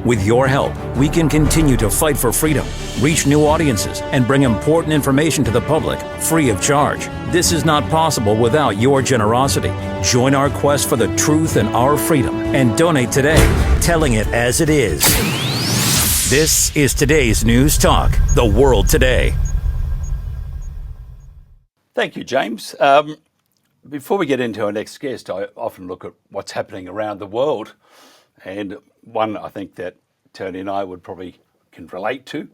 With your help, we can continue to fight for freedom, reach new audiences, and bring important information to the public free of charge. This is not possible without your generosity. Join our quest for the truth and our freedom and donate today, telling it as it is. This is today's News Talk, The World Today. Thank you, James. Before we get into our next guest, I often look at what's happening around the world. And one I think that Tony and I would probably can relate to.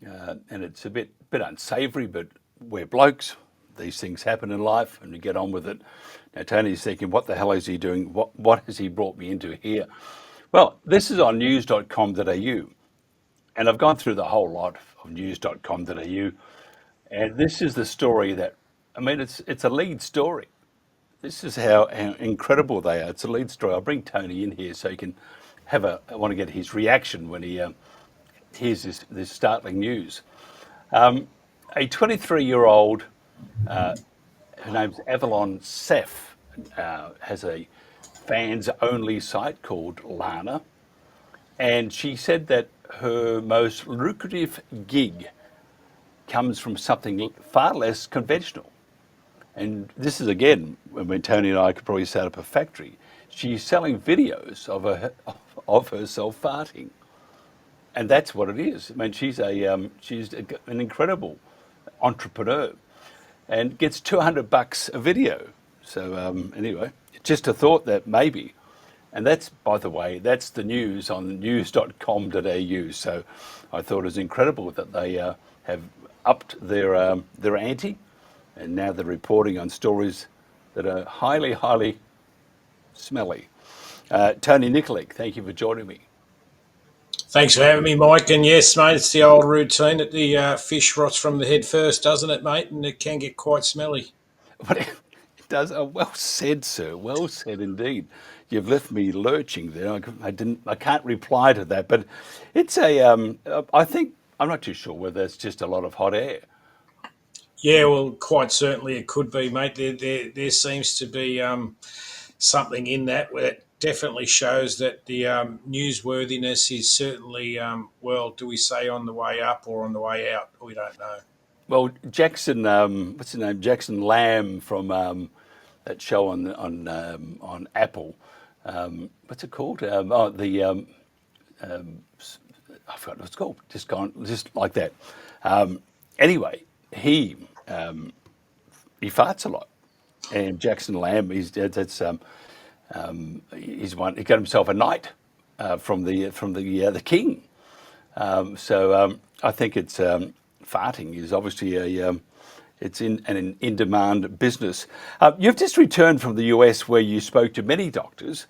And it's a bit unsavoury, but we're blokes. These things happen in life and we get on with it. Now, Tony's thinking, what the hell is he doing? What has he brought me into here? Well, this is on news.com.au. And I've gone through the whole lot of news.com.au. And this is the story that, I mean, it's a lead story. This is how incredible they are. It's a lead story. I'll bring Tony in here so he can I want to get his reaction when he hears this startling news. A 23-year-old, her name's Avalon Seth, has a fans-only site called Lana. And she said that her most lucrative gig comes from something far less conventional. And this is, again, when Tony and I could probably set up a factory. She's selling videos of herself farting. And that's what it is. I mean, she's an incredible entrepreneur and gets $200 a video. So anyway, just a thought that maybe, and that's, by the way, that's the news on news.com.au. So I thought it was incredible that they have upped their ante, and now they're reporting on stories that are highly, highly smelly. Tony Nikolic, thank you for joining me. Thanks for having me, Mike. And yes, mate, it's the old routine that the fish rots from the head first, doesn't it, mate? And it can get quite smelly. But it does. Well said, sir. Well said indeed. You've left me lurching there. I can't reply to that, but it's I think, I'm not too sure whether it's just a lot of hot air. Yeah, well, quite certainly it could be, mate. There seems to be something in that where it definitely shows that the newsworthiness is certainly, do we say on the way up or on the way out? We don't know. Well, Jackson, what's his name? Jackson Lamb from that show on Apple. What's it called? I forgot what it's called. Just like that. Anyway, he farts a lot, and Jackson Lamb, he got himself a knight from the king. So I think it's farting is obviously it's an in-demand business. You've just returned from the US where you spoke to many doctors.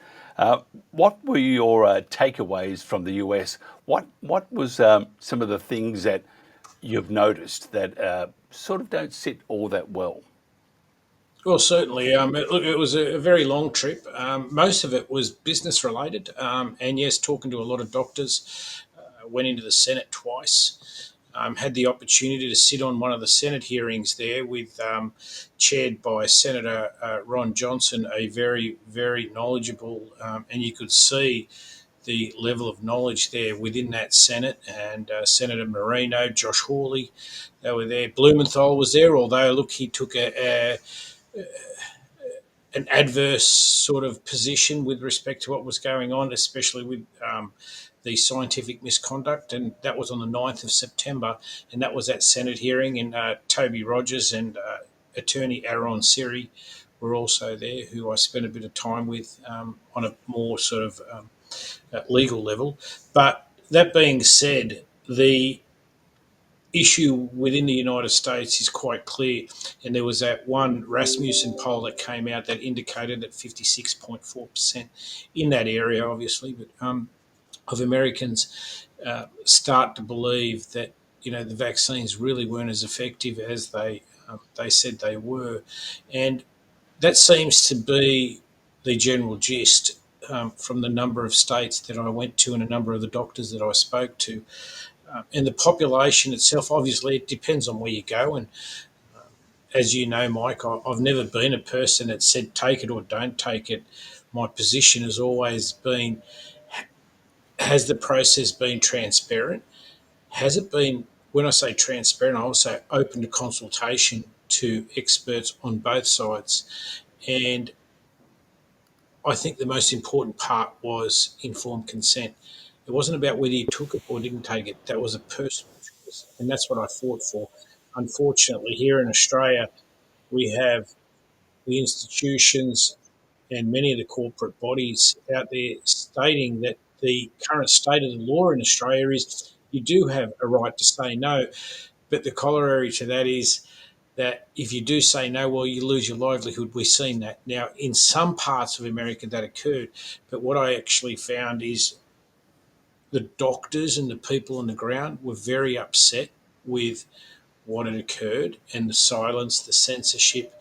What were your takeaways from the US? What was some of the things that you've noticed that sort of don't sit all that well? Well, certainly. It was a very long trip. Most of it was business related. And yes, talking to a lot of doctors, went into the Senate twice. Had the opportunity to sit on one of the Senate hearings there with chaired by Senator Ron Johnson, a very, very knowledgeable, and you could see the level of knowledge there within that Senate, and Senator Marino, Josh Hawley, they were there. Blumenthal was there, although, look, he took an adverse sort of position with respect to what was going on, especially with the scientific misconduct, and that was on the 9th of September, and that was at Senate hearing, and Toby Rogers and attorney Aaron Siri were also there, who I spent a bit of time with on a more sort of legal level. But that being said, the issue within the United States is quite clear, and there was that one Rasmussen poll that came out that indicated that 56.4% in that area, obviously, but of Americans start to believe that the vaccines really weren't as effective as they said they were, and that seems to be the general gist from the number of states that I went to and a number of the doctors that I spoke to. And the population itself, obviously, it depends on where you go. And as you know, Mike, I've never been a person that said take it or don't take it. My position has always been, has the process been transparent? Has it been, when I say transparent, I also open to consultation to experts on both sides? And I think the most important part was informed consent. It wasn't about whether you took it or didn't take it. That was a personal choice. And that's what I fought for. Unfortunately, here in Australia, we have the institutions and many of the corporate bodies out there stating that the current state of the law in Australia is you do have a right to say no. But the corollary to that is that if you do say no, well, you lose your livelihood. We've seen that. Now, in some parts of America that occurred, but what I actually found is the doctors and the people on the ground were very upset with what had occurred and the silence, the censorship,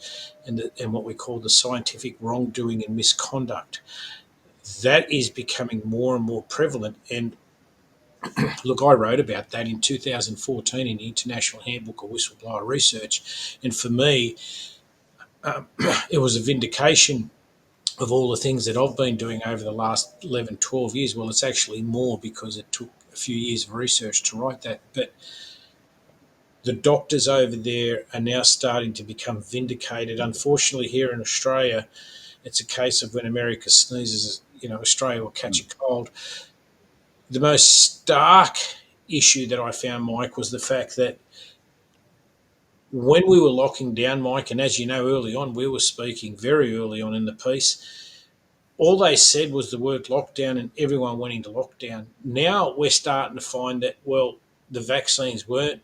and what we call the scientific wrongdoing and misconduct. That is becoming more and more prevalent. And look, I wrote about that in 2014 in the International Handbook of Whistleblower Research. And for me, it was a vindication of all the things that I've been doing over the last 11, 12 years. Well, it's actually more because it took a few years of research to write that. But the doctors over there are now starting to become vindicated. Unfortunately, here in Australia, it's a case of when America sneezes, Australia will catch a cold. The most stark issue that I found, Mike, was the fact that when we were locking down, Mike, and as you know, early on, we were speaking very early on in the piece, all they said was the word lockdown and everyone went into lockdown. Now we're starting to find that, well, the vaccines weren't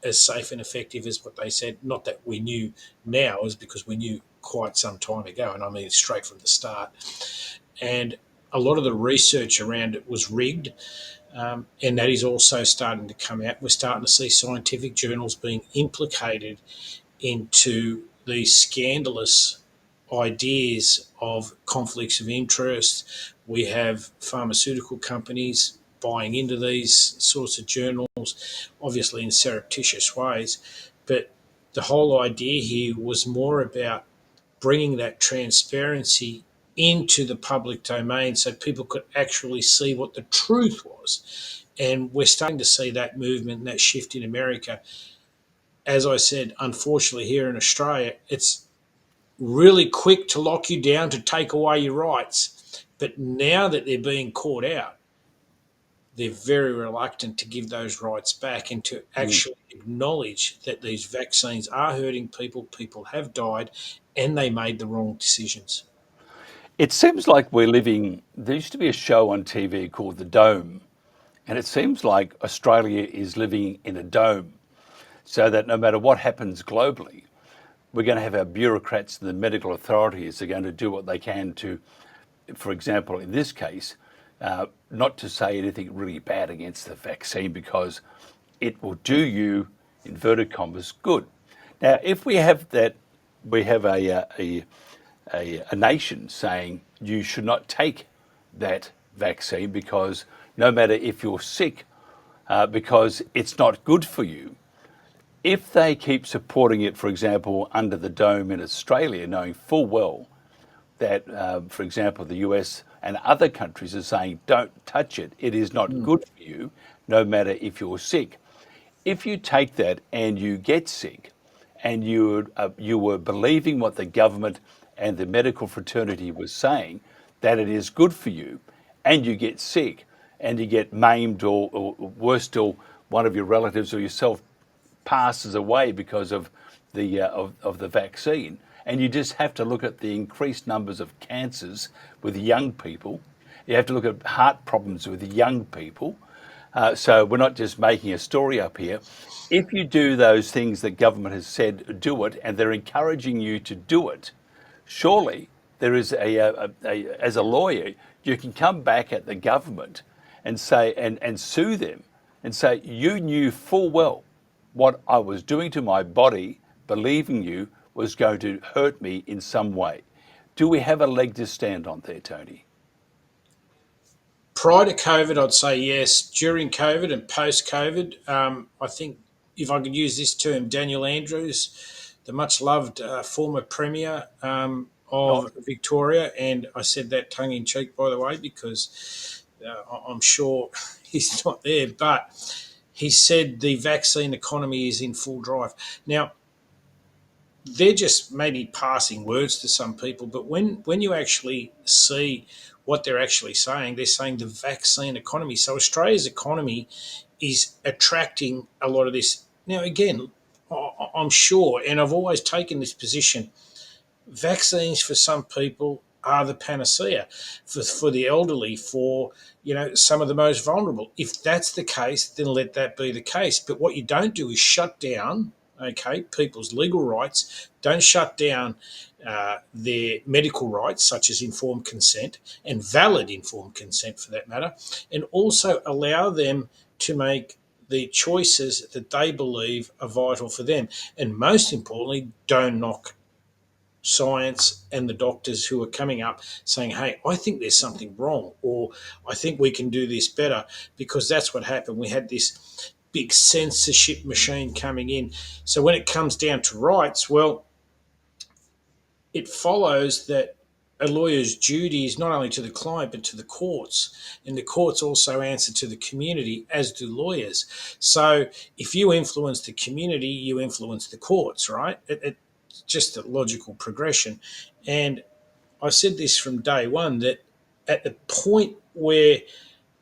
as safe and effective as what they said. Not that we knew now, is because we knew quite some time ago, and I mean straight from the start. And a lot of the research around it was rigged. And that is also starting to come out. We're starting to see scientific journals being implicated into these scandalous ideas of conflicts of interest. We have pharmaceutical companies buying into these sorts of journals, obviously in surreptitious ways. But the whole idea here was more about bringing that transparency into the public domain so people could actually see what the truth was. And we're starting to see that movement and that shift in America. As I said, unfortunately, here in Australia, it's really quick to lock you down, to take away your rights. But now that they're being caught out, they're very reluctant to give those rights back and to actually acknowledge that these vaccines are hurting people, people have died, and they made the wrong decisions. It seems like we're living. There used to be a show on TV called The Dome, and it seems like Australia is living in a dome, so that no matter what happens globally, we're going to have our bureaucrats and the medical authorities are going to do what they can to, for example, in this case, not to say anything really bad against the vaccine because it will do you, inverted commas, good. Now, if we have that, we have a nation saying you should not take that vaccine because no matter if you're sick, because it's not good for you. If they keep supporting it, for example, under the dome in Australia, knowing full well that, for example, the US and other countries are saying, don't touch it, it is not good for you, no matter if you're sick. If you take that and you get sick and you were believing what the government and the medical fraternity was saying, that it is good for you, and you get sick and you get maimed or worse still, one of your relatives or yourself passes away because of the vaccine, and you just have to look at the increased numbers of cancers with young people. You have to look at heart problems with young people. So we're not just making a story up here. If you do those things that government has said, do it, and they're encouraging you to do it, surely there is as a lawyer, you can come back at the government and say and sue them and say you knew full well what I was doing to my body, believing you was going to hurt me in some way. Do we have a leg to stand on there, Tony? Prior to COVID, I'd say yes. During COVID and post COVID, I think if I could use this term, Daniel Andrews, the much loved former Premier of Victoria, and I said that tongue in cheek, by the way, because I'm sure he's not there, but he said the vaccine economy is in full drive. Now, they're just maybe passing words to some people, but when you actually see what they're actually saying, they're saying the vaccine economy. So Australia's economy is attracting a lot of this. Now, again, I'm sure, and I've always taken this position, vaccines for some people are the panacea for the elderly, for some of the most vulnerable. If that's the case, then let that be the case. But what you don't do is shut down, okay, people's legal rights. Don't shut down their medical rights, such as informed consent and valid informed consent for that matter, and also allow them to make the choices that they believe are vital for them. And most importantly, don't knock science and the doctors who are coming up saying, hey, I think there's something wrong, or I think we can do this better, because that's what happened. We had this big censorship machine coming in. So when it comes down to rights, well, it follows that a lawyer's duty is not only to the client but to the courts, and the courts also answer to the community, as do lawyers. So if you influence the community, you influence the courts, right? It's just a logical progression. And I said this from day one, that at the point where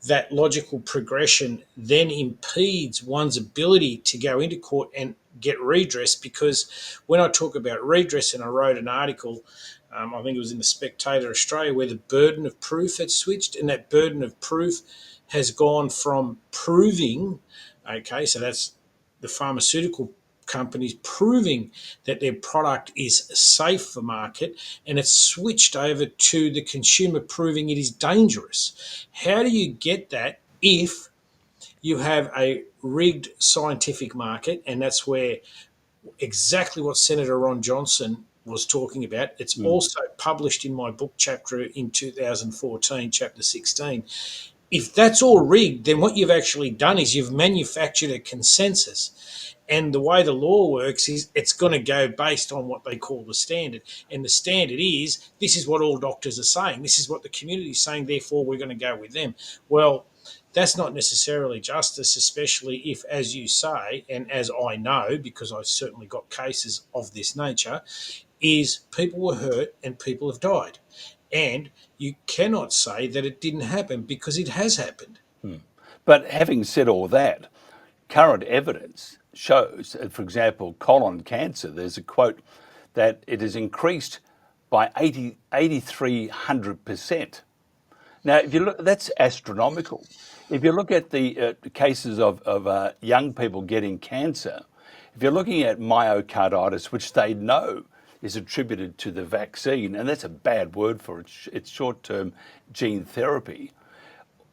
that logical progression then impedes one's ability to go into court and get redress. Because when I talk about redress, and I wrote an article, I think it was in the Spectator Australia, where the burden of proof had switched, and that burden of proof has gone from proving, okay, so that's the pharmaceutical companies proving that their product is safe for market, and it's switched over to the consumer proving it is dangerous. How do you get that if you have a rigged scientific market? And that's where exactly what Senator Ron Johnson was talking about. It's also published in my book chapter in 2014, chapter 16. If that's all rigged, then what you've actually done is you've manufactured a consensus. And the way the law works is it's going to go based on what they call the standard. And the standard is, this is what all doctors are saying. This is what the community is saying. Therefore, we're going to go with them. Well, that's not necessarily justice, especially if, as you say, and as I know, because I've certainly got cases of this nature, is people were hurt and people have died. And you cannot say that it didn't happen, because it has happened. But having said all that, current evidence shows, for example, colon cancer, there's a quote that it has increased by 8,300%. Now, if you look, that's astronomical. If you look at the cases of young people getting cancer, if you're looking at myocarditis, which they know is attributed to the vaccine, and that's a bad word for it, it's short-term gene therapy.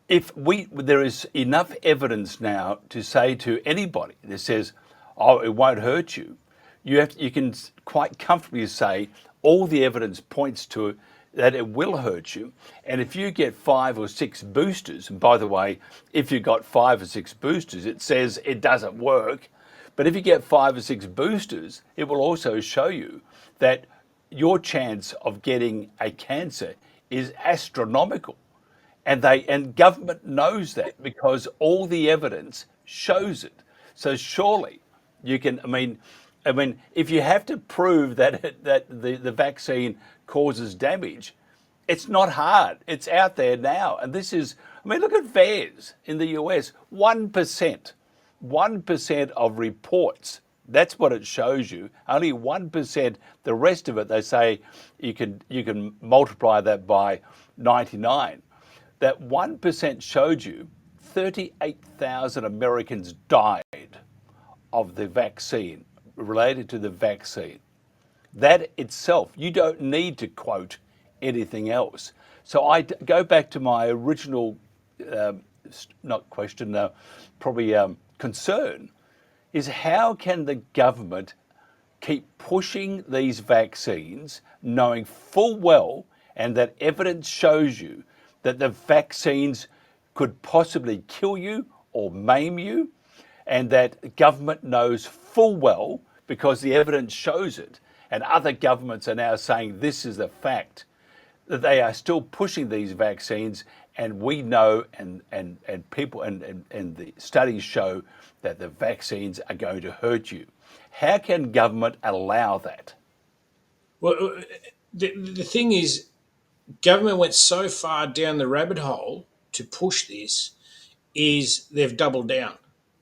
There is enough evidence now to say to anybody that says, oh, it won't hurt you, you can quite comfortably say all the evidence points to that it will hurt you. And if you get 5 or 6 boosters, and by the way, if you got 5 or 6 boosters, it says it doesn't work. But if you get 5 or 6 boosters, it will also show you that your chance of getting a cancer is astronomical. And government knows that, because all the evidence shows it. So surely you can, I mean, if you have to prove that the vaccine causes damage, it's not hard. It's out there now. And this is, look at VAERS in the US, 1% of reports. That's what it shows you. Only 1%. The rest of it, they say you can multiply that by 99. That 1% showed you 38,000 Americans died of the vaccine, related to the vaccine. That itself, you don't need to quote anything else. So I go back to my original, not question, probably concern, is how can the government keep pushing these vaccines, knowing full well, and that evidence shows you that the vaccines could possibly kill you or maim you, and that government knows full well, because the evidence shows it, and other governments are now saying this is a fact, that they are still pushing these vaccines and we know, and people and the studies show that the vaccines are going to hurt you. How can government allow that? Well, the thing is, government went so far down the rabbit hole to push this, is they've doubled down,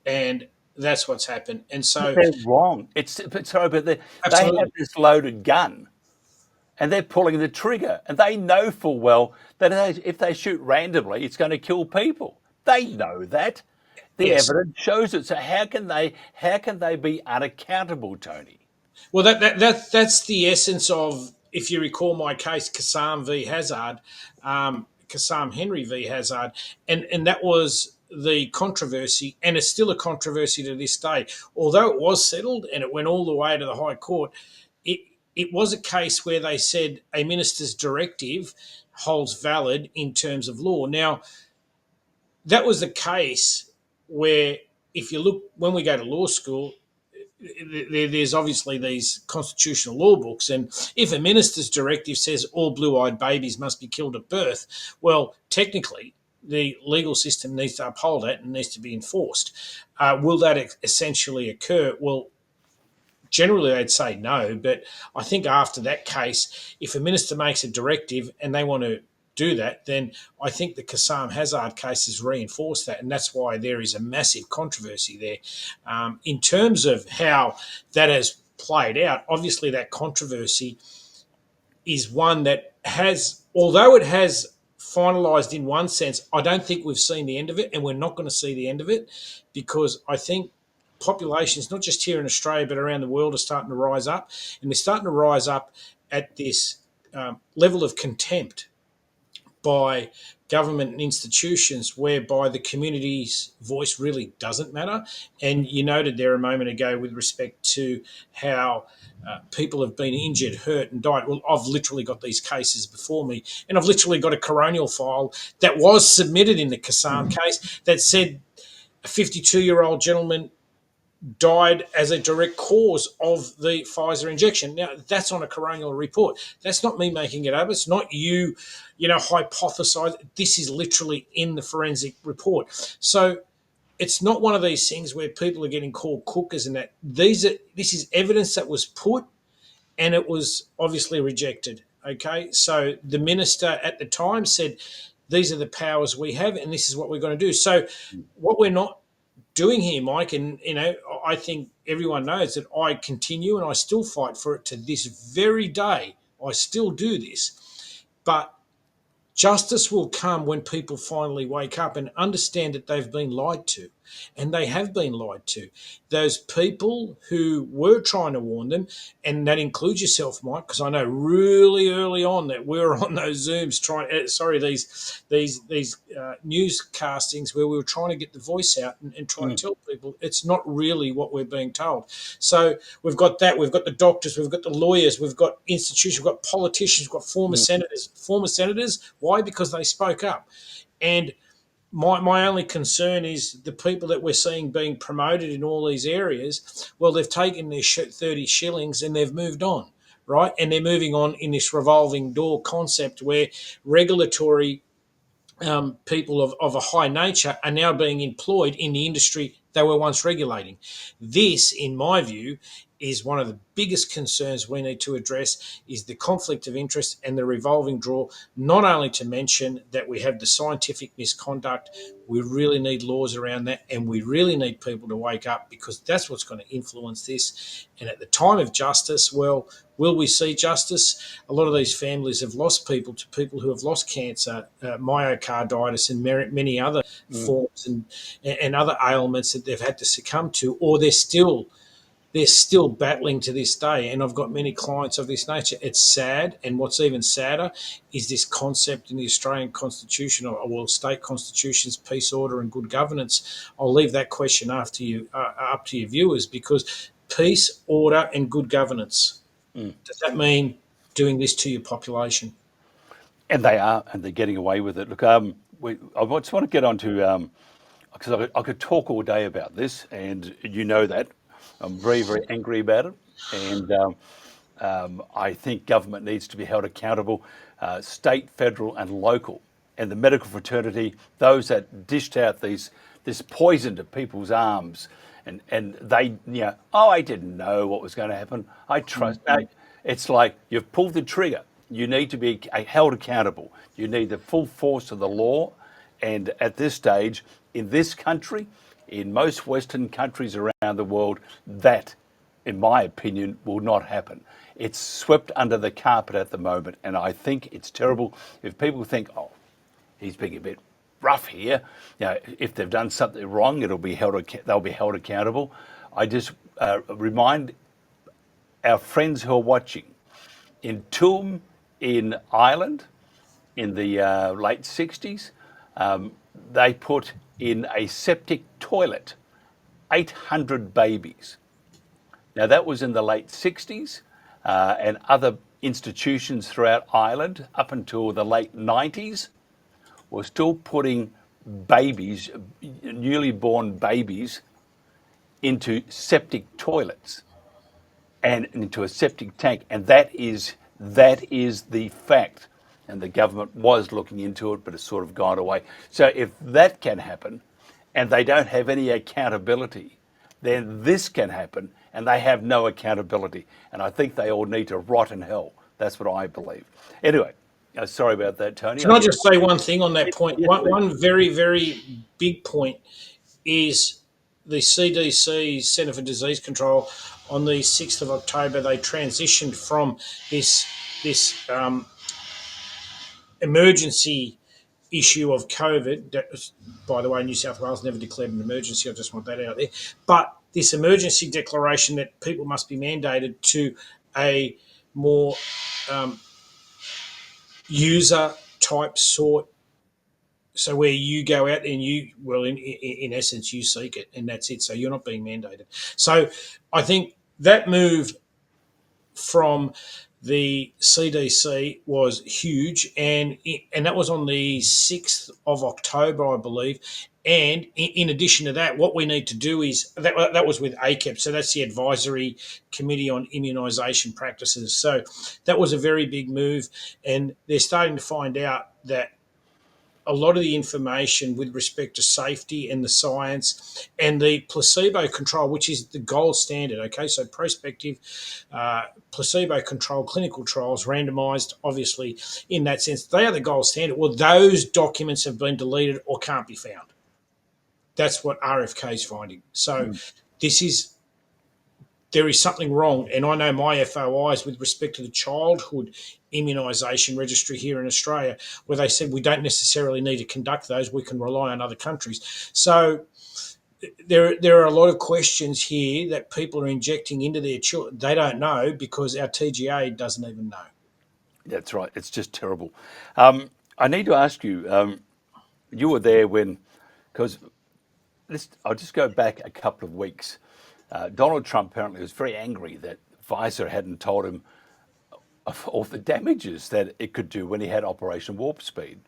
and that's what's happened. And But so, they're wrong. But they have absolutely, this loaded gun, and they're pulling the trigger, and they know full well that if they shoot randomly, it's going to kill people. They know that. The yes. evidence shows it. So how can they be unaccountable, Tony? Well, that's the essence of, if you recall my case, Kassam Henry v Hazard, and that was the controversy, and it's still a controversy to this day. Although it was settled and it went all the way to the High Court, it it was a case where they said a minister's directive holds valid in terms of law. Now, that was the case where, if you look, when we go to law school, there's obviously these constitutional law books, and if a minister's directive says all blue-eyed babies must be killed at birth, well, technically, the legal system needs to uphold it and needs to be enforced. Will that essentially occur? Well, generally they'd say no, but I think after that case, if a minister makes a directive and they want to do that, then I think the Kassam Hazard case has reinforced that, and that's why there is a massive controversy there. In terms of how that has played out, obviously that controversy is one that has, although it has finalised in one sense, I don't think we've seen the end of it, and we're not going to see the end of it, because I think populations, not just here in Australia but around the world, are starting to rise up, and they're starting to rise up at this level of contempt by government and institutions, whereby the community's voice really doesn't matter. And you noted there a moment ago with respect to how people have been injured, hurt, and died. Well, I've literally got these cases before me, and I've literally got a coronial file that was submitted in the Kassam case that said a 52-year-old gentleman died as a direct cause of the Pfizer injection. Now, that's on a coronial report. That's not me making it up. It's not you, hypothesize. This is literally in the forensic report. So it's not one of these things where people are getting called cookers and that. This is evidence that was put, and it was obviously rejected. Okay, so the minister at the time said, these are the powers we have, and this is what we're going to do. So what we're not doing here, Mike, and I think everyone knows that I continue and I still fight for it to this very day. I still do this, but justice will come when people finally wake up and understand that they've been lied to, and they have been lied to. Those people who were trying to warn them, and that includes yourself, Mike, because I know really early on that we were on those Zooms these newscastings where we were trying to get the voice out and try to tell people it's not really what we're being told. So we've got that, we've got the doctors, we've got the lawyers, we've got institutions, we've got politicians, we've got former senators. Why? Because they spoke up. And my only concern is the people that we're seeing being promoted in all these areas, well, they've taken their 30 shillings and they've moved on, right? And they're moving on in this revolving door concept where regulatory people of a high nature are now being employed in the industry they were once regulating. This, in my view, is one of the biggest concerns we need to address, is the conflict of interest and the revolving door, not only to mention that we have the scientific misconduct, we really need laws around that, and we really need people to wake up, because that's what's going to influence this. And at the time of justice, well, will we see justice? A lot of these families have lost people to people who have lost cancer, myocarditis, and many other forms and other ailments that they've had to succumb to, or they're still battling to this day. And I've got many clients of this nature. It's sad. And what's even sadder is this concept in the Australian Constitution, or state constitutions, peace, order and good governance. I'll leave that question up to your viewers, because peace, order and good governance, does that mean doing this to your population? And they are, and they're getting away with it. Look, I just want to get on to, because I could talk all day about this, and you know that. I'm very, very angry about it. And I think government needs to be held accountable, state, federal and local. and the medical fraternity, those that dished out this poison to people's arms, and they, oh, I didn't know what was going to happen. I trust. No, it's like you've pulled the trigger. You need to be held accountable. You need the full force of the law. And at this stage, in this country, in most Western countries around the world, that, in my opinion, will not happen. It's swept under the carpet at the moment, and I think it's terrible if people think, oh, he's being a bit rough here. If they've done something wrong, they'll be held accountable. I just remind our friends who are watching, in Tuam in Ireland in the late 60s, they put in a septic toilet 800 babies. Now, that was in the late 60s, and other institutions throughout Ireland up until the late 90s were still putting babies, newly born babies, into septic toilets and into a septic tank. And that is the fact. And the government was looking into it, but it's sort of gone away. So if that can happen and they don't have any accountability, then this can happen and they have no accountability. And I think they all need to rot in hell. That's what I believe. Anyway, sorry about that, Tony. Can I just say one thing on that point? Yes, One very, very big point is the CDC, Centre for Disease Control, on the 6th of October, they transitioned from this emergency issue of COVID. That, by the way, New South Wales never declared an emergency. I just want that out there. But this emergency declaration that people must be mandated to a more user type sort. So where you go out and in essence, you seek it and that's it. So you're not being mandated. So I think that move from the CDC was huge, and that was on the 6th of October, I believe. And in addition to that, what we need to do is that was with ACAP, so that's the Advisory Committee on Immunisation Practices. So that was a very big move, and they're starting to find out that a lot of the information with respect to safety and the science and the placebo control, which is the gold standard, okay? So prospective, placebo-controlled clinical trials, randomised, obviously, in that sense, they are the gold standard. Well, those documents have been deleted or can't be found. That's what RFK is finding. So there is something wrong. And I know my FOIs with respect to the childhood immunisation registry here in Australia, where they said we don't necessarily need to conduct those, we can rely on other countries. So there are a lot of questions here that people are injecting into their children. They don't know because our TGA doesn't even know. That's right. It's just terrible. I need to ask you, you were there when, because I'll just go back a couple of weeks. Donald Trump apparently was very angry that Pfizer hadn't told him of all the damages that it could do when he had Operation Warp Speed.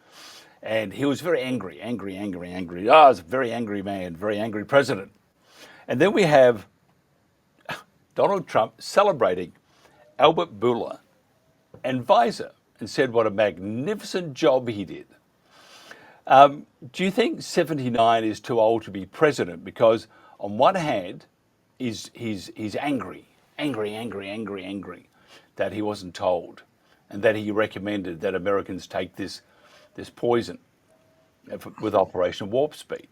And he was very angry. Oh, I was a very angry man, very angry president. And then we have Donald Trump celebrating Albert Bourla and Pfizer and said what a magnificent job he did. Do you think 79 is too old to be president? Because on one hand, he's angry that he wasn't told, and that he recommended that Americans take this poison with Operation Warp Speed.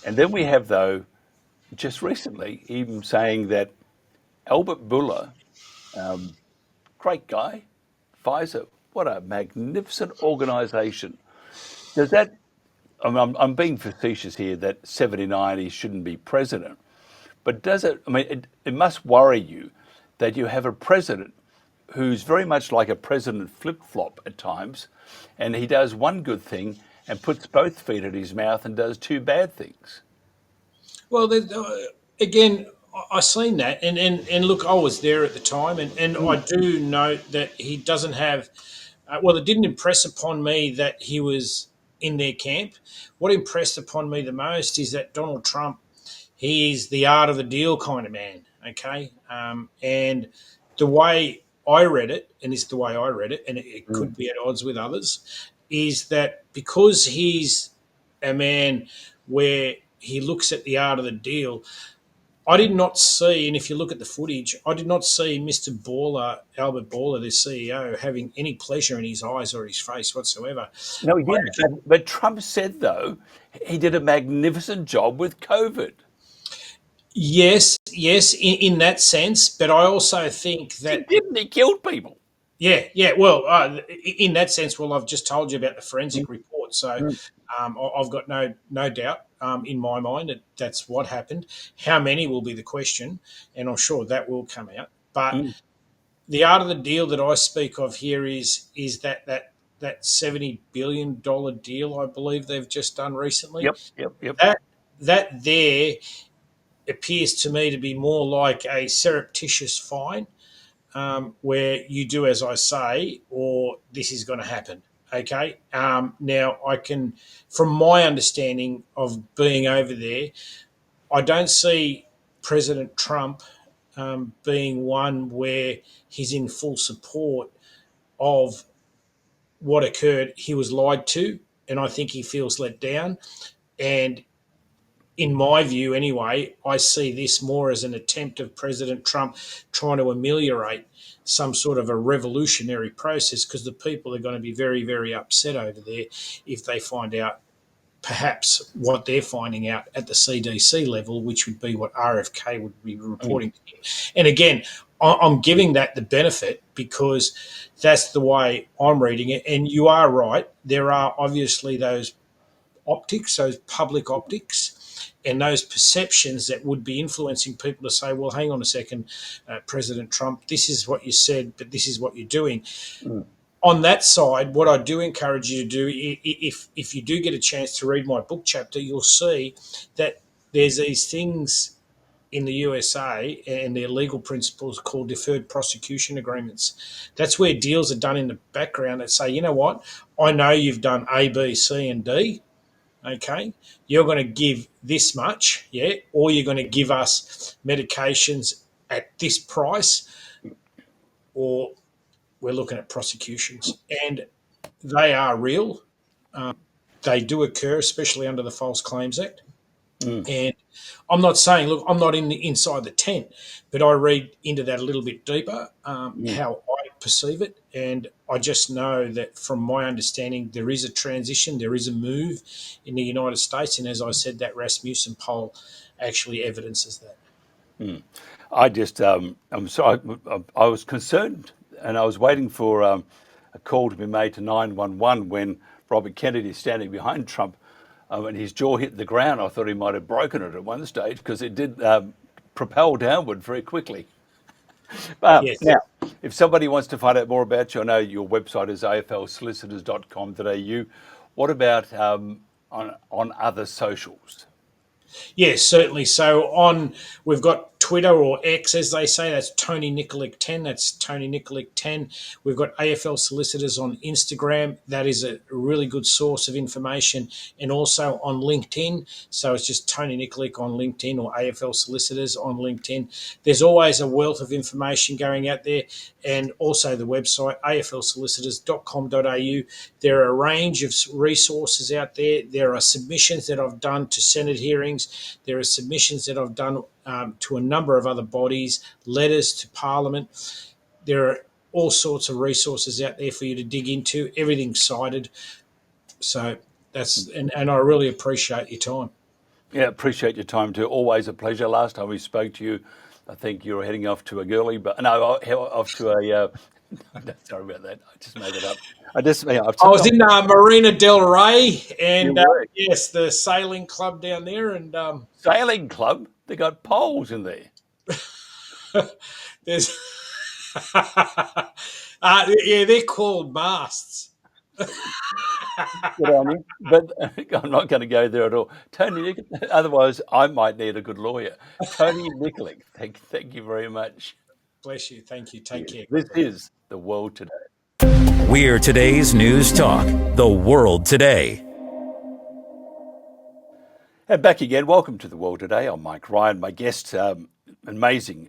And then we have, though, just recently, even saying that Albert Bourla, great guy, Pfizer, what a magnificent organisation. Does that, I'm being facetious here, that 79 he shouldn't be president, but does it, it must worry you that you have a president who's very much like a president flip-flop at times, and he does one good thing and puts both feet in his mouth and does two bad things. Well, again, I seen that, and look, I was there at the time, and I do note that he doesn't have. Well, it didn't impress upon me that he was in their camp. What impressed upon me the most is that Donald Trump, he is the art of the deal kind of man, okay? And the way I read it, and it's the way I read it, and it could be at odds with others, is that because he's a man where he looks at the art of the deal, I did not see, and if you look at the footage, I did not see Mr. Baller, Albert Baller, the CEO, having any pleasure in his eyes or his face whatsoever. No, he didn't. But Trump said, though, he did a magnificent job with COVID. Yes, yes, in that sense, but I also think He that didn't. He killed people. yeah. Well, in that sense, well, I've just told you about the forensic report, so Mm. I've got no doubt in my mind that that's what happened. How many will be the question, and I'm sure that will come out. But Mm. the art of the deal that I speak of here is that $70 billion deal I believe they've just done recently. Yep. That there appears to me to be more like a surreptitious fine, where you do as I say, or this is going to happen. Okay. Now, I can, from my understanding of being over there, I don't see President Trump being one where he's in full support of what occurred. He was lied to, and I think he feels let down. And in my view, anyway, I see this more as an attempt of President Trump trying to ameliorate some sort of a revolutionary process, because the people are going to be very, very upset over there if they find out perhaps what they're finding out at the CDC level, which would be what RFK would be reporting to him. And again, I'm giving that the benefit because that's the way I'm reading it. And you are right. There are obviously those optics, those public optics, and those perceptions that would be influencing people to say, well, hang on a second, President Trump, this is what you said, but this is what you're doing. Mm. On that side, what I do encourage you to do, if you do get a chance to read my book chapter, you'll see that there's these things in the USA and their legal principles called deferred prosecution agreements. That's where deals are done in the background that say, you know what, I know you've done A, B, C, and D. Okay, you're going to give this much, yeah, or you're going to give us medications at this price, or we're looking at prosecutions. And they are real. They do occur, especially under the False Claims Act. Mm. And I'm not saying, look, I'm not inside the tent, but I read into that a little bit deeper, Mm. how I perceive it. And I just know that from my understanding, there is a transition, there is a move in the United States. And as I said, that Rasmussen poll actually evidences that. Mm. I just, I'm sorry, I was concerned and I was waiting for a call to be made to 911 when Robert Kennedy is standing behind Trump and his jaw hit the ground. I thought he might have broken it at one stage because it did propel downward very quickly. Yes. Now, if somebody wants to find out more about you, I know your website is aflsolicitors.com.au. What about on other socials? Yes, certainly. So we've got Twitter, or X as they say, that's Tony Nikolic 10. That's Tony Nikolic 10. We've got AFL Solicitors on Instagram. That is a really good source of information. And also on LinkedIn. So it's just Tony Nikolic on LinkedIn, or AFL Solicitors on LinkedIn. There's always a wealth of information going out there. And also the website, aflsolicitors.com.au. There are a range of resources out there. There are submissions that I've done to Senate hearings. There are submissions that I've done to a number of other bodies, letters to Parliament. There are all sorts of resources out there for you to dig into. Everything's cited. So that's, and I really appreciate your time. Yeah, appreciate your time too. Always a pleasure. Last time we spoke to you, I think you were heading off to a girly, but no, off to a. Sorry about that. I just made it up. I was in Marina Del Rey, and You were. yes, the sailing club down there, and Sailing club. They got poles in there. there's yeah, they're called masts. Good on you. But I'm not going to go there at all. Tony, otherwise I might need a good lawyer. Tony Nikolic, thank you very much. Bless you. Thank you. Take care. This is The World Today. We're today's news talk, The World Today. And back again. Welcome to The World Today. I'm Mike Ryan. My guest, amazing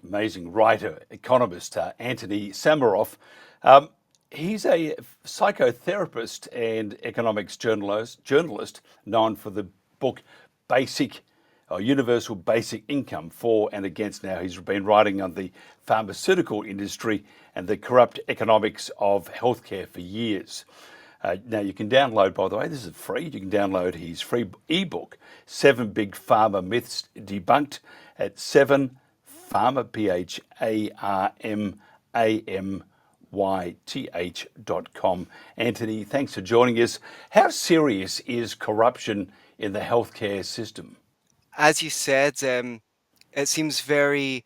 writer, economist, Antony Sammeroff. He's a psychotherapist and economics journalist known for the book Basic Universal Basic Income for and Against. Now, he's been writing on the pharmaceutical industry and the corrupt economics of healthcare for years. Now, you can download, by the way, this is free. You can download his free ebook, 7 Big Pharma Myths Debunked, at 7pharma, PHARMAMYTH.com. Antony, thanks for joining us. How serious is corruption in the healthcare system? As you said, it seems very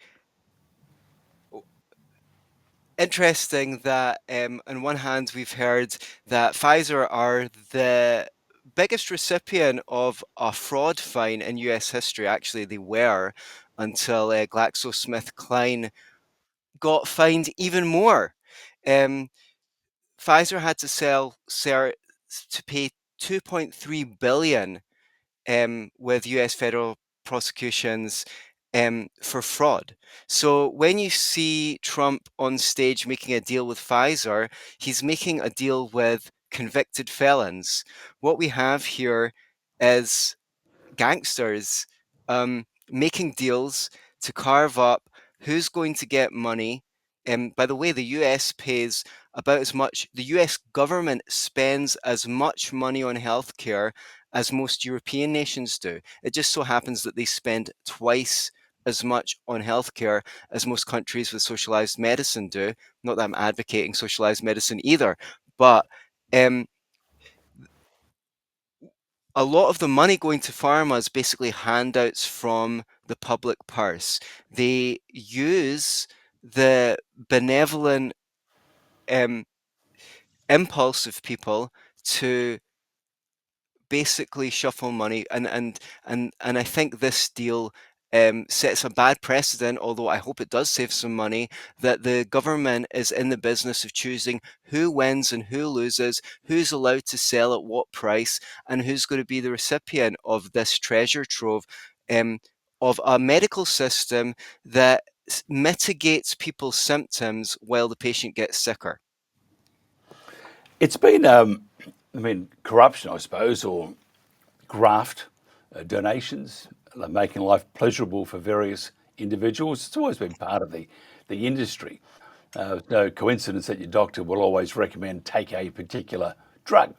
interesting that, on one hand, we've heard that Pfizer are the biggest recipient of a fraud fine in US history. Actually, they were until GlaxoSmithKline got fined even more. Um, Pfizer had to pay 2.3 billion with US federal prosecutions for fraud. So when you see Trump on stage making a deal with Pfizer, he's making a deal with convicted felons. What we have here is gangsters making deals to carve up who's going to get money. And by the way, the US pays about as much, the US government spends as much money on healthcare as most European nations do. It just so happens that they spend twice as much on healthcare as most countries with socialized medicine do. Not that I'm advocating socialized medicine either, but um, a lot of the money going to pharma is basically handouts from the public purse. They use the benevolent um, impulse of people to basically shuffle money, and I think this deal sets a bad precedent, although I hope it does save some money, that the government is in the business of choosing who wins and who loses, who's allowed to sell at what price, and who's going to be the recipient of this treasure trove um, of a medical system that mitigates people's symptoms while the patient gets sicker. It's been, corruption, I suppose, or graft donations, like making life pleasurable for various individuals. It's always been part of the industry. No coincidence that your doctor will always recommend take a particular drug.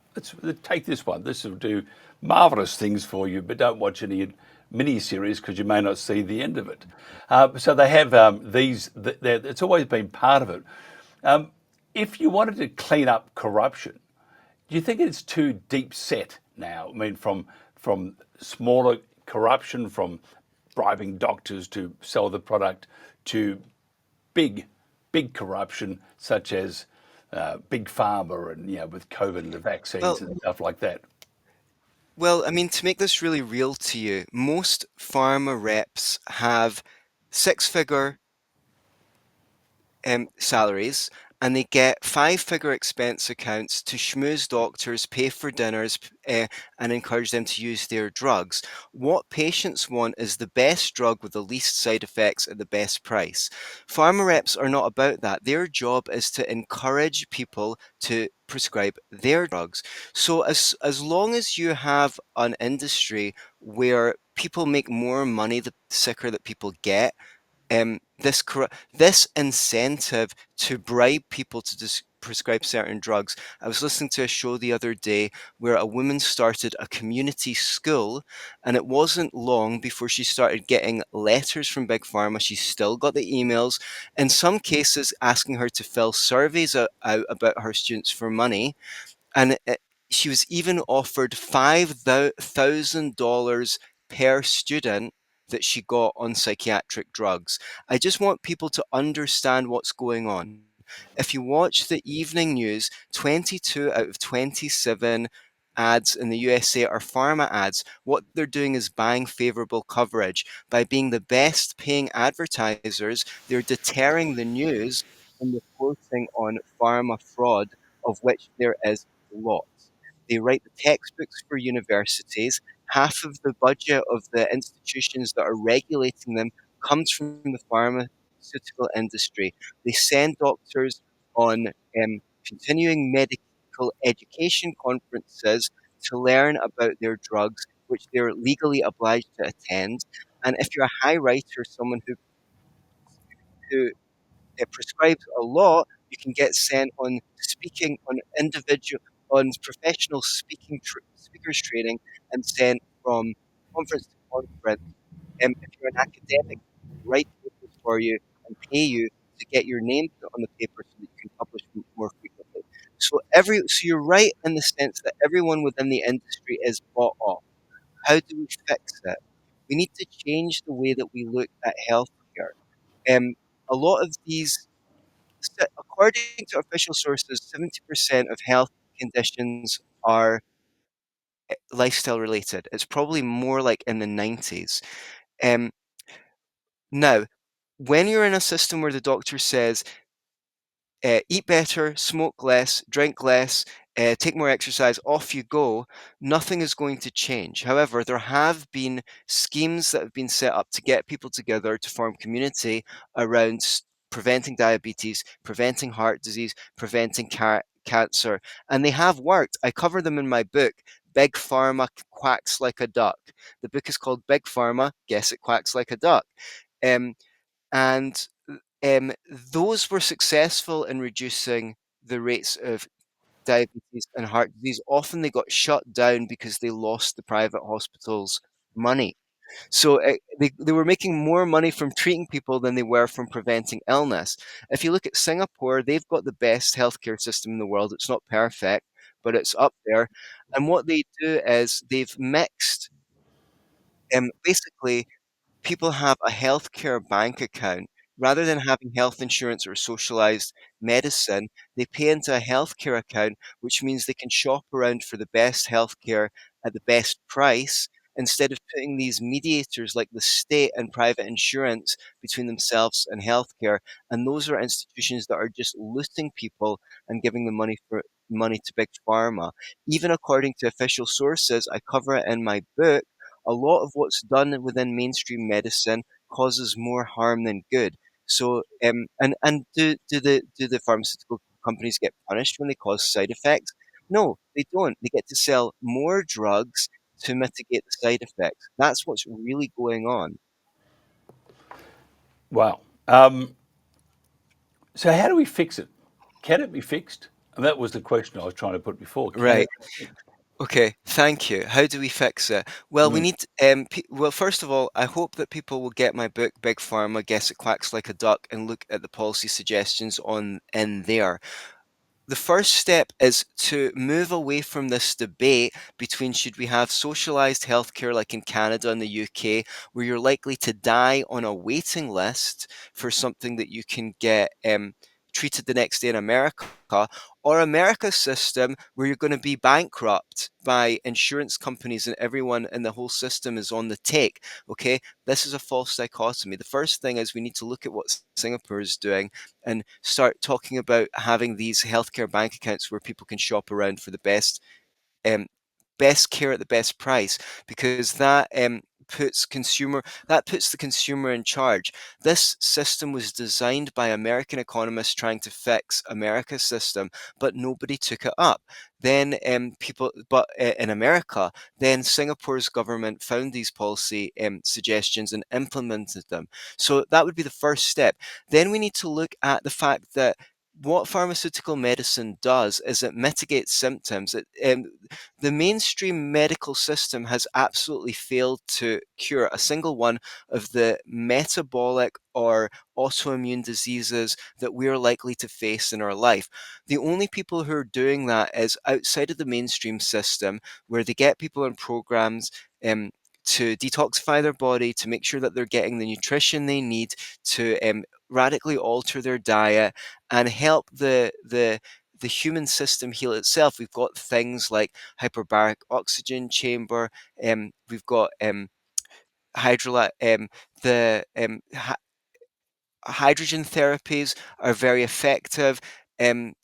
Take this one. This will do marvelous things for you, but don't watch any mini-series because you may not see the end of it. So they have it's always been part of it. If you wanted to clean up corruption, do you think it's too deep set now? I mean, from smaller corruption, from bribing doctors to sell the product, to big corruption such as big pharma and with COVID and the vaccines Well, and stuff like that. Well, I mean, to make this really real to you, most pharma reps have six-figure salaries, and they get five-figure expense accounts to schmooze doctors, pay for dinners, and encourage them to use their drugs. What patients want is the best drug with the least side effects at the best price. Pharma reps are not about that. Their job is to encourage people to prescribe their drugs. So as long as you have an industry where people make more money the sicker that people get, this incentive to bribe people to prescribe certain drugs. I was listening to a show the other day where a woman started a community school, and it wasn't long before she started getting letters from Big Pharma. She still got the emails, in some cases asking her to fill surveys out about her students for money. And she was even offered $5,000 per student that she got on psychiatric drugs. I just want people to understand what's going on. If you watch the evening news, 22 out of 27 ads in the USA are pharma ads. What they're doing is buying favorable coverage. By being the best paying advertisers, they're deterring the news from reporting on pharma fraud, of which there is lots. They write the textbooks for universities. Half of the budget of the institutions that are regulating them comes from the pharmaceutical industry. They send doctors on continuing medical education conferences to learn about their drugs, which they're legally obliged to attend. And if you're a high writer, someone who prescribes a lot, you can get sent on speaking on individual on professional speakers training and sent from conference to conference. If you're an academic, write papers for you and pay you to get your name put on the paper so that you can publish more frequently. So you're right in the sense that everyone within the industry is bought off. How do we fix it? We need to change the way that we look at healthcare. Um, a lot of these, according to official sources, 70% of health conditions are lifestyle related. It's probably more like in the 90s. Um, Now, when you're in a system where the doctor says, eat better, smoke less, drink less, take more exercise, off you go, nothing is going to change. However, there have been schemes that have been set up to get people together to form community around preventing diabetes, preventing heart disease, preventing cancer, and they have worked. I cover them in my book. Big Pharma quacks like a duck. The book is called Big Pharma. Guess it quacks like a duck. Um, and those were successful in reducing the rates of diabetes and heart disease. Often they got shut down because they lost the private hospitals' money. So they were making more money from treating people than they were from preventing illness. If you look at Singapore, they've got the best healthcare system in the world. It's not perfect, but it's up there. And what they do is they've mixed, basically, people have a healthcare bank account. Rather than having health insurance or socialized medicine, they pay into a healthcare account, which means they can shop around for the best healthcare at the best price instead of putting these mediators like the state and private insurance between themselves and healthcare. And those are institutions that are just looting people and giving them money to big pharma. Even according to official sources, I cover it in my book, a lot of what's done within mainstream medicine causes more harm than good. So, and do the pharmaceutical companies get punished when they cause side effects? No, they don't. They get to sell more drugs to mitigate the side effects. That's what's really going on. Wow. So how do we fix it? Can it be fixed? And that was the question I was trying to put before. Can Right. it be fixed? Okay, thank you. How do we fix it? Well, we Mm. need, well, first of all, I hope that people will get my book, Big Pharma, Guess It Quacks Like a Duck, and look at the policy suggestions on in there. The first step is to move away from this debate between should we have socialized healthcare like in Canada and the UK, where you're likely to die on a waiting list for something that you can get treated the next day in America, or America's system where you're going to be bankrupt by insurance companies and everyone in the whole system is on the take. Okay, this is a false dichotomy. The first thing is we need to look at what Singapore is doing and start talking about having these healthcare bank accounts where people can shop around for the um, best care at the best price, because that puts the consumer in charge. This system was designed by American economists trying to fix America's system, but nobody took it up. Then in America, then Singapore's government found these policy suggestions and implemented them. So that would be the first step. Then we need to look at the fact that what pharmaceutical medicine does is it mitigates symptoms. The mainstream medical system has absolutely failed to cure a single one of the metabolic or autoimmune diseases that we're likely to face in our life. The only people who are doing that is outside of the mainstream system, where they get people on programs to detoxify their body, to make sure that they're getting the nutrition they need, to radically alter their diet and help the human system heal itself. We've got things like hyperbaric oxygen chamber. We've got hydrolyte. The hydrogen therapies are very effective.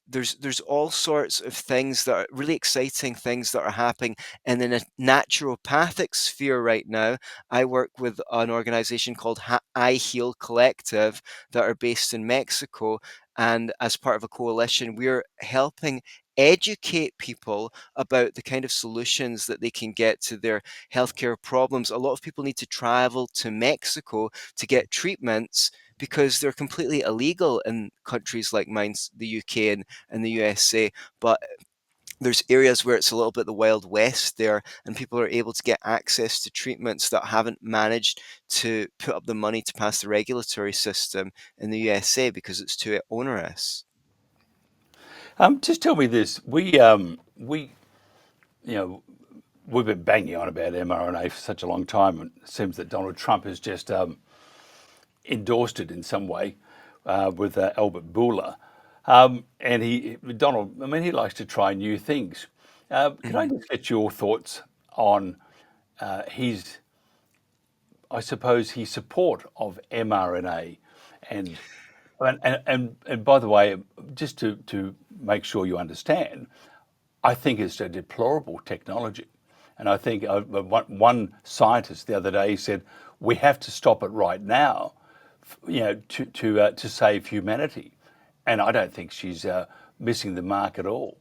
There's all sorts of things that are really exciting things that are happening in the naturopathic sphere right now. I work with an organization called I Heal Collective that are based in Mexico, and as part of a coalition, we're helping educate people about the kind of solutions that they can get to their healthcare problems. A lot of people need to travel to Mexico to get treatments because they're completely illegal in countries like mine, the UK and the USA. But there's areas where it's a little bit the Wild West there, and people are able to get access to treatments that haven't managed to put up the money to pass the regulatory system in the USA because it's too onerous. Just tell me this: you know, we've been banging on about mRNA for such a long time, and it seems that Donald Trump has just endorsed it in some way with Albert Bourla. And Donald, I mean, he likes to try new things. Can I Mhm. just get your thoughts on his, I suppose, his support of mRNA, and and by the way, just to make sure you understand, I think it's a deplorable technology. And I think one scientist the other day said we have to stop it right now, to save humanity. And I don't think she's missing the mark at all.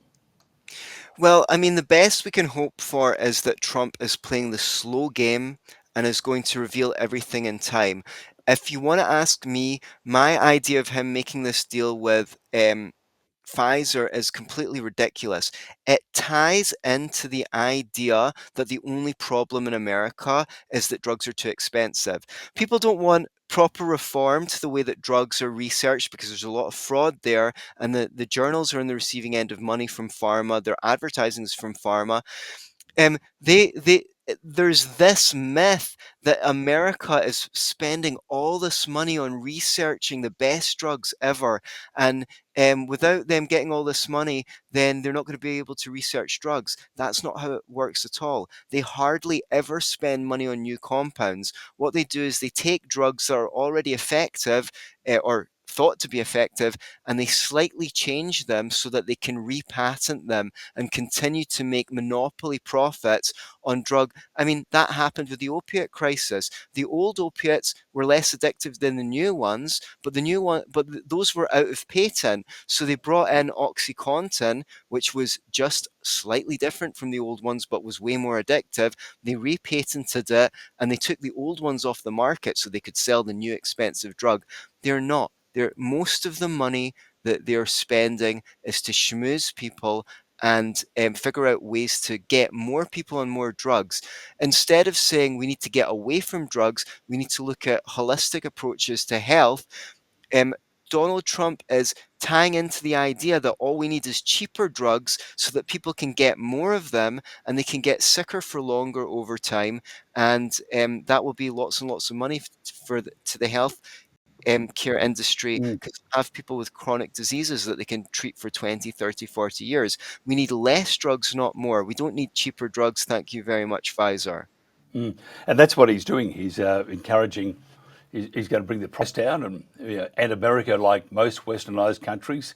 Well, I mean, the best we can hope for is that Trump is playing the slow game and is going to reveal everything in time. If you want to ask me, my idea of him making this deal with Pfizer is completely ridiculous. It ties into the idea that the only problem in America is that drugs are too expensive. People don't want proper reform to the way that drugs are researched because there's a lot of fraud there, and the journals are on the receiving end of money from pharma, their advertising is from pharma. There's this myth that America is spending all this money on researching the best drugs ever, and without them getting all this money, then they're not going to be able to research drugs. That's not how it works at all. They hardly ever spend money on new compounds. What they do is they take drugs that are already effective, or thought to be effective, and they slightly change them so that they can repatent them and continue to make monopoly profits on drug. I mean, that happened with the opiate crisis. The old opiates were less addictive than the new ones, but those were out of patent. So they brought in OxyContin, which was just slightly different from the old ones, but was way more addictive. They repatented it and they took the old ones off the market so they could sell the new expensive drug. They're not. Most of the money that they're spending is to schmooze people and figure out ways to get more people on more drugs. Instead of saying we need to get away from drugs, we need to look at holistic approaches to health. Um, Donald Trump is tying into the idea that all we need is cheaper drugs so that people can get more of them and they can get sicker for longer over time. And that will be lots and lots of money to the health care industry, Mm. because have people with chronic diseases that they can treat for 20, 30, 40 years. We need less drugs, not more. We don't need cheaper drugs. Thank you very much, Pfizer. Mm. And that's what he's doing. He's encouraging. He's going to bring the price down, and America, like most westernized countries,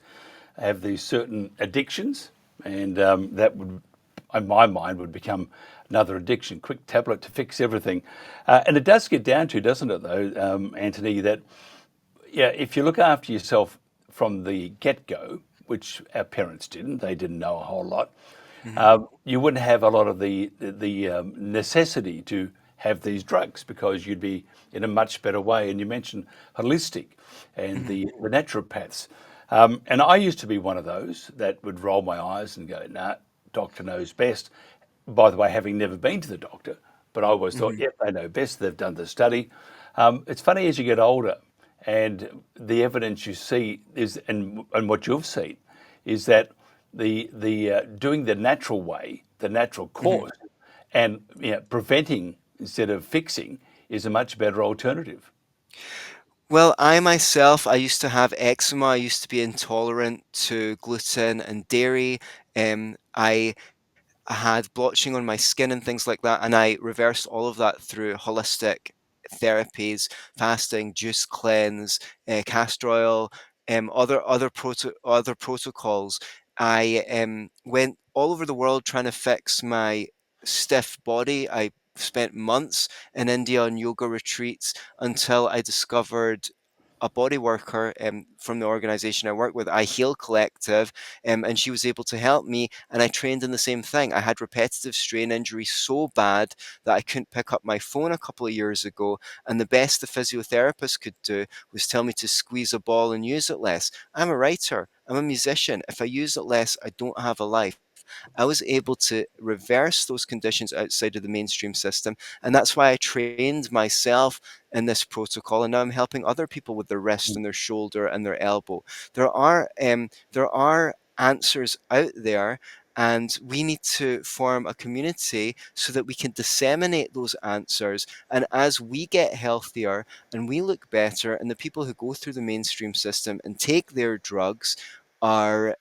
have these certain addictions, and that would, in my mind, would become another addiction. Quick tablet to fix everything, and it does get down to, doesn't it, though, Antony, that yeah, if you look after yourself from the get-go, which our parents didn't, they didn't know a whole lot. Mhm. You wouldn't have a lot of the necessity to have these drugs because you'd be in a much better way. And you mentioned holistic and Mhm. the naturopaths. And I used to be one of those that would roll my eyes and go, nah, doctor knows best. By the way, having never been to the doctor, but I always thought, Mhm. yep, they know best. They've done the study. It's funny as you get older and the evidence you see is, and what you've seen, is that the doing the natural way, the natural Mhm. course, and preventing instead of fixing is a much better alternative. Well, I used to have eczema. I used to be intolerant to gluten and dairy. I had blotching on my skin and things like that, and I reversed all of that through holistic therapies, fasting, juice cleanse, castor oil, other protocols. I went all over the world trying to fix my stiff body. I spent months in India on yoga retreats until I discovered a body worker from the organization I work with, I Heal Collective, and she was able to help me. And I trained in the same thing. I had repetitive strain injury so bad that I couldn't pick up my phone a couple of years ago. And the best the physiotherapist could do was tell me to squeeze a ball and use it less. I'm a writer, I'm a musician. If I use it less, I don't have a life. I was able to reverse those conditions outside of the mainstream system. And that's why I trained myself in this protocol. And now I'm helping other people with their wrist and their shoulder and their elbow. There are answers out there. And we need to form a community so that we can disseminate those answers. And as we get healthier and we look better, and the people who go through the mainstream system and take their drugs are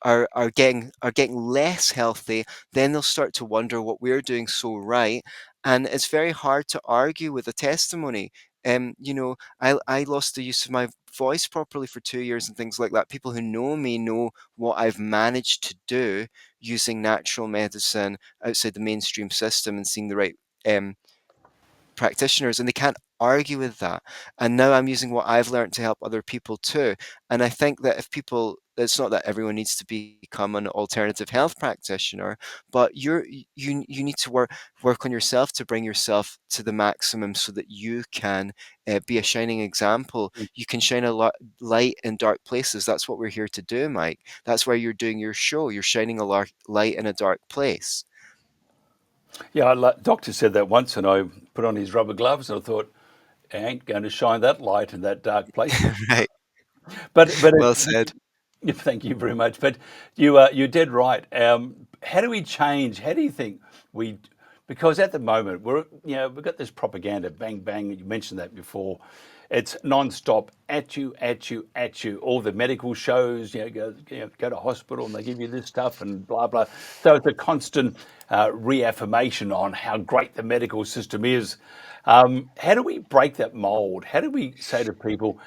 are getting less healthy, then they'll start to wonder what we're doing so right. And it's very hard to argue with a testimony. I lost the use of my voice properly for 2 years and things like that. People who know me know what I've managed to do using natural medicine outside the mainstream system and seeing the right um, practitioners, and they can't argue with that. And now I'm using what I've learned to help other people too. And I think that if people, it's not that everyone needs to become an alternative health practitioner, but you need to work on yourself to bring yourself to the maximum so that you can be a shining example. You can shine a light in dark places. That's what we're here to do, Mike. That's why you're doing your show. You're shining a light in a dark place. Yeah, doctor said that once, and I put on his rubber gloves, and I thought, I ain't going to shine that light in that dark place. Right. But Well said. yeah, thank you very much. But you're dead right. How do we change? How do you think we? Because at the moment we've got this propaganda, bang bang. You mentioned that before. It's non-stop at you, at you, at you. All the medical shows, go to hospital and they give you this stuff and blah blah. So it's a constant reaffirmation on how great the medical system is. How do we break that mold? How do we say to people,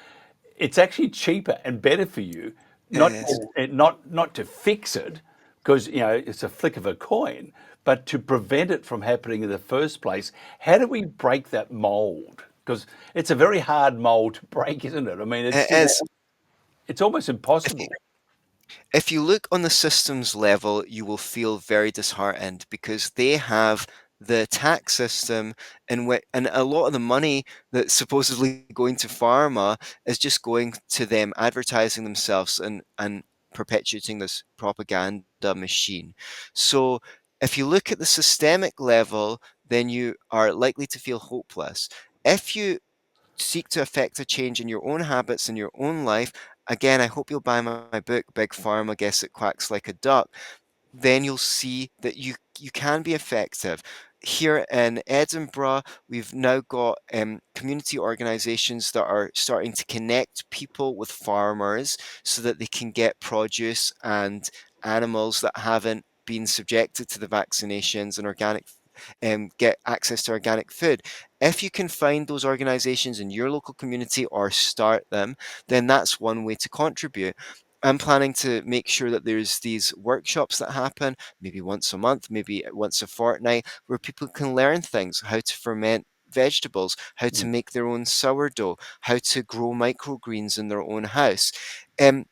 it's actually cheaper and better for you, not Yes. not to fix it, because it's a flick of a coin, but to prevent it from happening in the first place. How do we break that mold? Because it's a very hard mold to break, isn't it? I mean, It is. it's almost If you impossible. if you look on the systems level, you will feel very disheartened because they have the tax system in which, and a lot of the money that's supposedly going to pharma is just going to them advertising themselves and perpetuating this propaganda machine. So if you look at the systemic level, then you are likely to feel hopeless. If you seek to affect a change in your own habits in your own life, again, I hope you'll buy my book, Big Pharma Guess It Quacks Like a Duck. Then you'll see that you can be effective. Here in Edinburgh, we've now got community organisations that are starting to connect people with farmers so that they can get produce and animals that haven't been subjected to the vaccinations and organic get access to organic food. If you can find those organisations in your local community or start them, then that's one way to contribute. I'm planning to make sure that there's these workshops that happen maybe once a month, maybe once a fortnight, where people can learn things, how to ferment vegetables, how to Mm, make their own sourdough, how to grow microgreens in their own house. Um,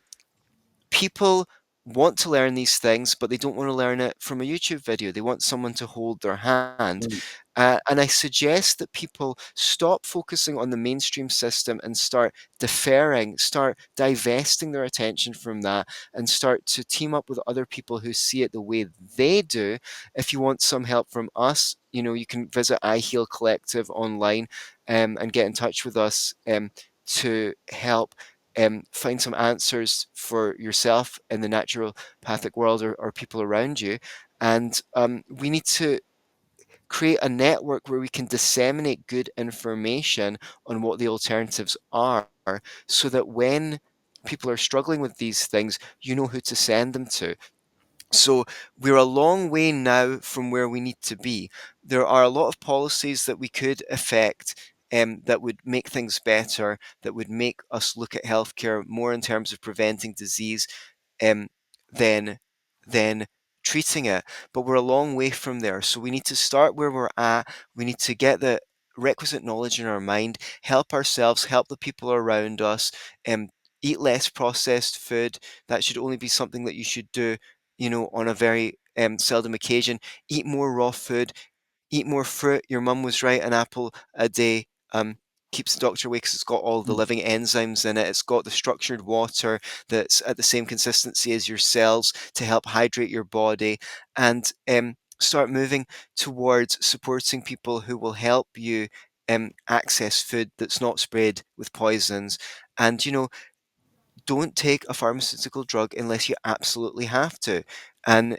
People want to learn these things, but they don't want to learn it from a YouTube video. They want someone to hold their hand. mm, And I suggest that people stop focusing on the mainstream system and start deferring, start divesting their attention from that, and start to team up with other people who see it the way they do. If you want some help from us, you can visit I Heal Collective online and get in touch with us to help find some answers for yourself in the naturopathic world or people around you. And we need to create a network where we can disseminate good information on what the alternatives are so that when people are struggling with these things, you know who to send them to. So we're a long way now from where we need to be. There are a lot of policies that we could affect that would make things better, that would make us look at healthcare more in terms of preventing disease um, than than treating it. But we're a long way from there. So we need to start where we're at. We need to get the requisite knowledge in our mind, help ourselves, help the people around us, um, eat less processed food. That should only be something that you should do, on a very seldom occasion. Eat more raw food, eat more fruit. Your mum was right, an apple a day keeps the doctor away because it's got all the Mm. living enzymes in it. It's got the structured water that's at the same consistency as your cells to help hydrate your body, and start moving towards supporting people who will help you access food that's not sprayed with poisons. And, don't take a pharmaceutical drug unless you absolutely have to. And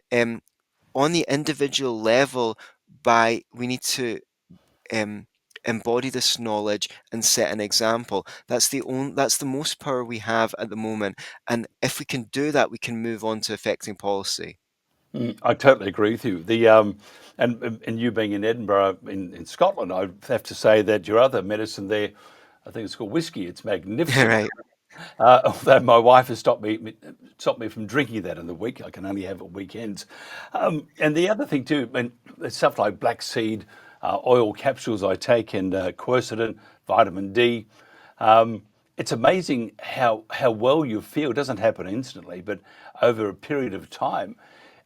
on the individual level, we need to um, embody this knowledge and set an example. That's the most power we have at the moment. And if we can do that, we can move on to affecting policy. I totally agree with you. And you being in Edinburgh, in Scotland, I have to say that your other medicine there, I think it's called whiskey. It's magnificent. Right. Although my wife has stopped me from drinking that in the week. I can only have it weekends. And the other thing too, and there's stuff like black seed oil capsules I take, and quercetin, vitamin D. It's amazing how well you feel. It doesn't happen instantly, but over a period of time,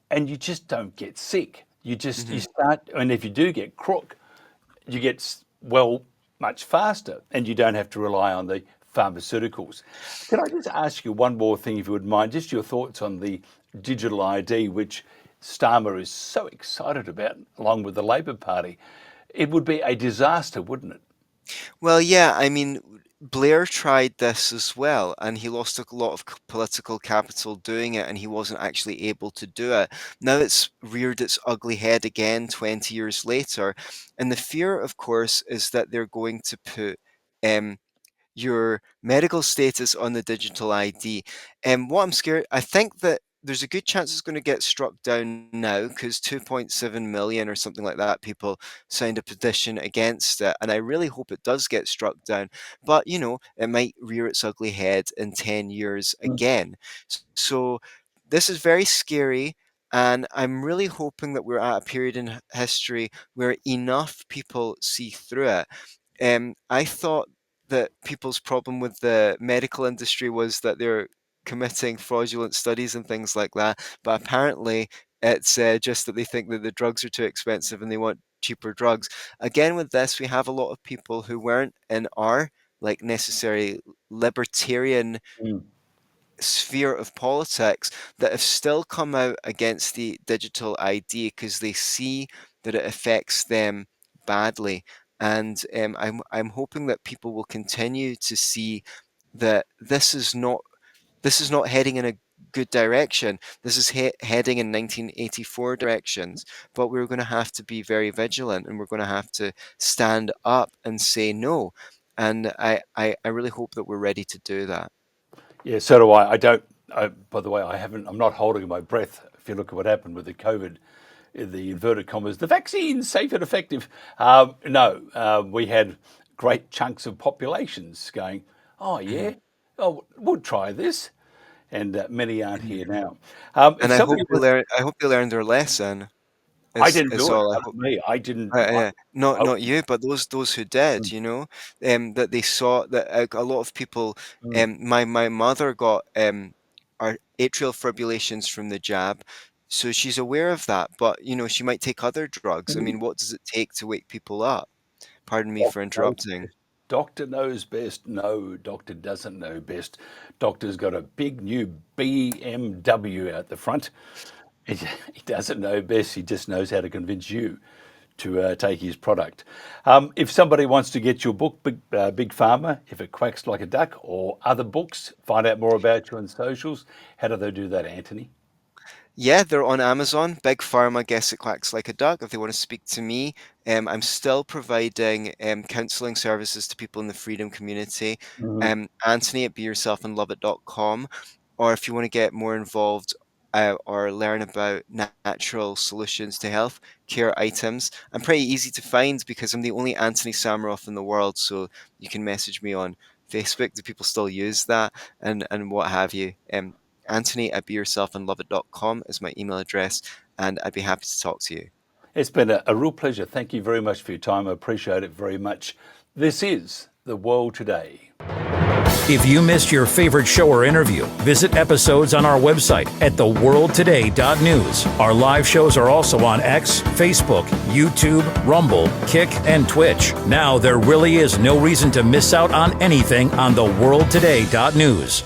and you just don't get sick. You Hmm. start, and if you do get crook, you get well much faster, and you don't have to rely on the pharmaceuticals. Can I just ask you one more thing, if you would mind, just your thoughts on the digital ID, which Starmer is so excited about, along with the Labor Party? It would be a disaster, wouldn't it? Well, yeah, I mean, Blair tried this as well, and he lost a lot of political capital doing it, and he wasn't actually able to do it. Now it's reared its ugly head again 20 years later, and the fear, of course, is that they're going to put um, your medical status on the digital ID. And what I'm scared, I think that there's a good chance it's going to get struck down now because 2.7 million or something like that people signed a petition against it. And I really hope it does get struck down. But, it might rear its ugly head in 10 years again. So this is very scary. And I'm really hoping that we're at a period in history where enough people see through it. I thought that people's problem with the medical industry was that they're committing fraudulent studies and things like that. But apparently, it's just that they think that the drugs are too expensive and they want cheaper drugs. Again, with this, we have a lot of people who weren't in our like necessary libertarian Mm. sphere of politics that have still come out against the digital ID because they see that it affects them badly. And I'm hoping that people will continue to see that this is not heading in a good direction. This is heading in 1984 directions. But we're going to have to be very vigilant, and we're going to have to stand up and say no. And I really hope that we're ready to do that. Yeah, so do I. I don't. By the way, I haven't. I'm not holding my breath. If you look at what happened with the COVID, the inverted commas, the vaccine's safe and effective. No, we had great chunks of populations going, "Oh Mhm. yeah, oh we'll try this," and many aren't Mhm. here now. If And somebody was, I hope they learned their lesson, I is didn't is do it. all I That was hope. me. I didn't. Yeah. Not I, not you, but those who did, that they saw that a lot of people, mm, my mother got atrial fibrillations from the jab, so she's aware of that, but she might take other drugs. I mm. mean, what does it take to wake people up? Pardon me for Doctor knows interrupting. best. Doctor knows best. No, doctor doesn't know best. Doctor's got a big new BMW out the front. He doesn't know best. He just knows how to convince you to take his product. If somebody wants to get your book, Big Pharma, If It Quacks Like a Duck, or other books, find out more about you on socials, how do they do that, Anthony? Yeah, they're on Amazon. Big Pharma, Guess It Quacks Like a Duck. If they want to speak to me, I'm still providing counseling services to people in the freedom community. Mhm. Anthony at beyourselfandloveit.com. Or if you want to get more involved or learn about natural solutions to health care items, I'm pretty easy to find because I'm the only Antony Sammeroff in the world. So you can message me on Facebook. Do people still use that? And what have you? Anthony at beyourselfandloveit.com is my email address, and I'd be happy to talk to you. It's been a real pleasure. Thank you very much for your time. I appreciate it very much. This is The World Today. If you missed your favorite show or interview, visit episodes on our website at theworldtoday.news. Our live shows are also on X, Facebook, YouTube, Rumble, Kick, and Twitch. Now there really is no reason to miss out on anything on theworldtoday.news.